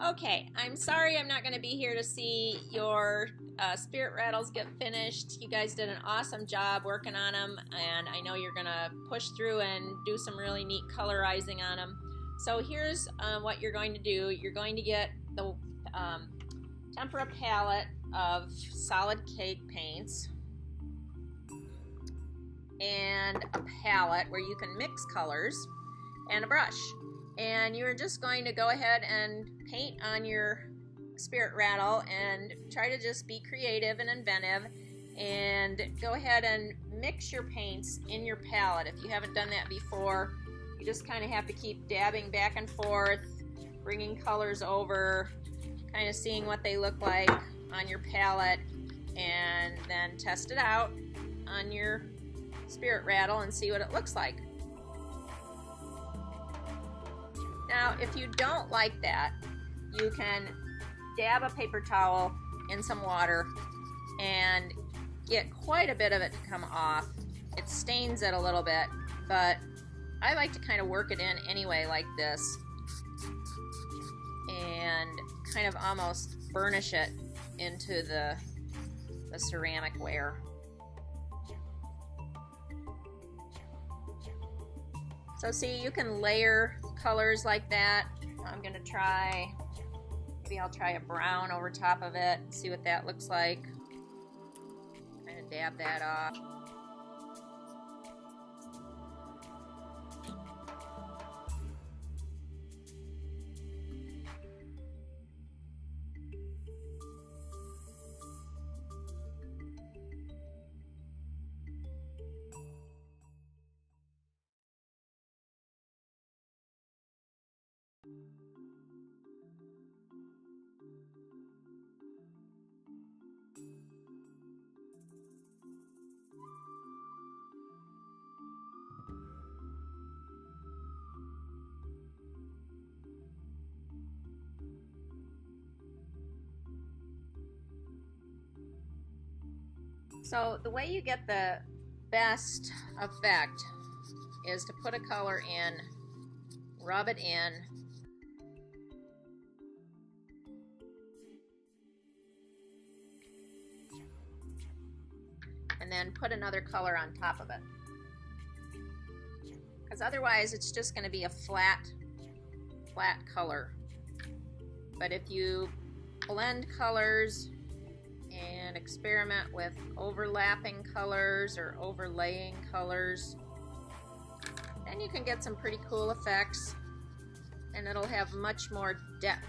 Okay, I'm sorry I'm not going to be here to see your spirit rattles get finished. You guys did an awesome job working on them, and I know you're going to push through and do some really neat colorizing on them. So here's what you're going to do. You're going to get the tempera palette of solid cake paints and a palette where you can mix colors and a brush. And you're just going to go ahead and paint on your spirit rattle and try to just be creative and inventive, and go ahead and mix your paints in your palette. If you haven't done that before, you just kind of have to keep dabbing back and forth, bringing colors over, kind of seeing what they look like on your palette, and then test it out on your spirit rattle and see what it looks like. Now, if you don't like that, you can dab a paper towel in some water and get quite a bit of it to come off. It stains it a little bit, but I like to kind of work it in anyway like this and kind of almost burnish it into the ceramic ware. So see, you can layer colors like that. I'm gonna try, maybe I'll try a brown over top of it and see what that looks like. Kind of dab that off. So the way you get the best effect is to put a color in, rub it in, and then put another color on top of it. Because otherwise it's just going to be a flat color. But if you blend colors and experiment with overlapping colors or overlaying colors, then you can get some pretty cool effects, and it'll have much more depth.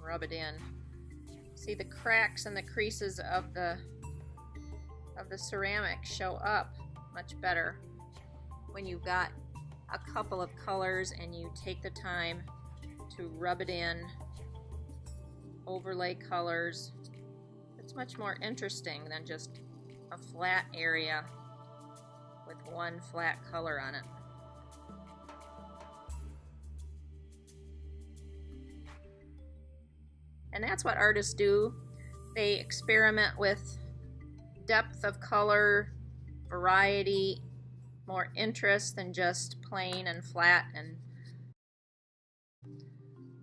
Rub it in. See, the cracks and the creases of the ceramic show up much better when you've got a couple of colors and you take the time to rub it in, overlay colors. It's much more interesting than just a flat area with one flat color on it. And that's what artists do. They experiment with depth of color, variety, more interest than just plain and flat. And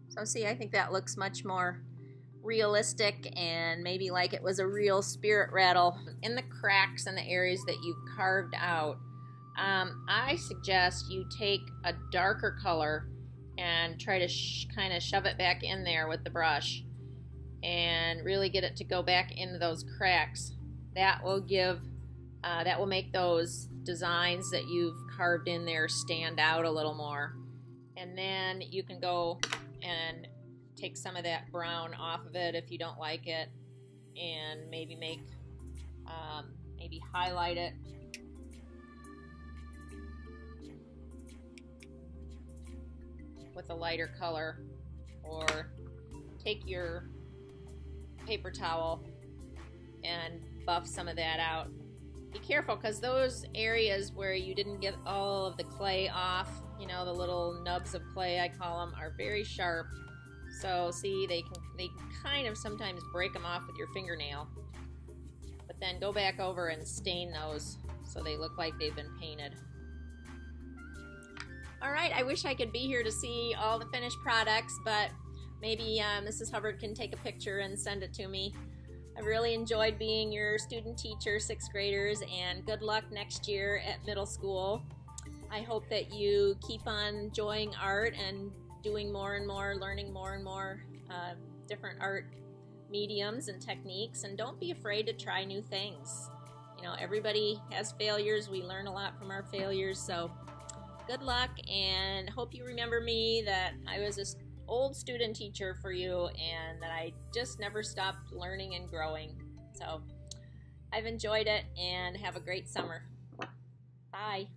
so see, I think that looks much more realistic and maybe like it was a real spirit rattle. In the cracks and the areas that you've carved out, I suggest you take a darker color and try to kind of shove it back in there with the brush and really get it to go back into those cracks. That will make those designs that you've carved in there stand out a little more. And then you can go and take some of that brown off of it if you don't like it, and maybe maybe highlight it. With a lighter color, or take your paper towel and buff some of that out. Be careful, because those areas where you didn't get all of the clay off, you know, the little nubs of clay I call them, are very sharp. So see, they can kind of sometimes break them off with your fingernail, but then go back over and stain those so they look like they've been painted. All right, I wish I could be here to see all the finished products, but maybe Mrs. Hubbard can take a picture and send it to me. I really enjoyed being your student teacher, 6th graders, and good luck next year at middle school. I hope that you keep on enjoying art and doing more and more, learning more and more different art mediums and techniques, and don't be afraid to try new things. You know, everybody has failures. We learn a lot from our failures, so good luck, and hope you remember me, that I was an old student teacher for you and that I just never stopped learning and growing. So I've enjoyed it, and have a great summer. Bye.